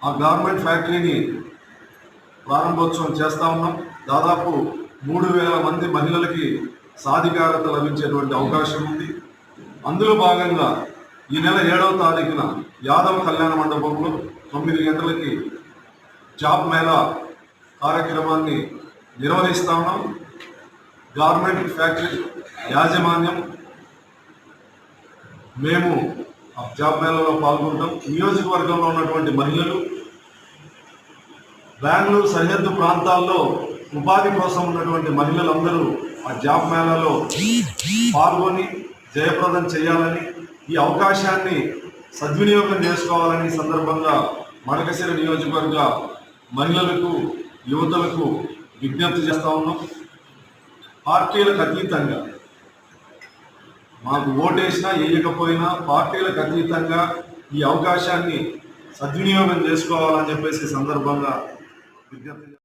ఆ గార్మెంట్ ఫ్యాక్టరీని ప్రారంభోత్సవం చేస్తా ఉన్నాం. దాదాపు 3,000 మంది మహిళలకి సాధికారత లభించేటువంటి అవకాశం ఉంది. అందులో భాగంగా ఈ నెల 7వ తారీఖున యాదవ్ కళ్యాణ మండపంలో 9 గంటలకి జాబ్ మేళా కార్యక్రమాన్ని నిర్వహిస్తా ఉన్నాం. గార్మెంట్ ఫ్యాక్టరీ యాజమాన్యం మేము జాబ్ మేళాలో పాల్గొంటాం. నియోజకవర్గంలో ఉన్నటువంటి మహిళలు బెంగళూరు సరిహద్దు ప్రాంతాల్లో ఉపాధి కోసం ఉన్నటువంటి మహిళలందరూ ఆ జాబ్ మేళాలో పాల్గొని జయప్రదం చేయాలని, ఈ అవకాశాన్ని సద్వినియోగం చేసుకోవాలని సందర్భంగా మడకశిర నియోజకవర్గ మహిళలకు, యువతలకు విజ్ఞప్తి చేస్తూ ఉన్నాం. పార్టీలకు అతీతంగా, మాకు ఓటేసినా వేయకపోయినా పార్టీలకు అతీతంగా ఈ అవకాశాన్ని సద్వినియోగం చేసుకోవాలని చెప్పేసి సందర్భంగా విజ్ఞప్తి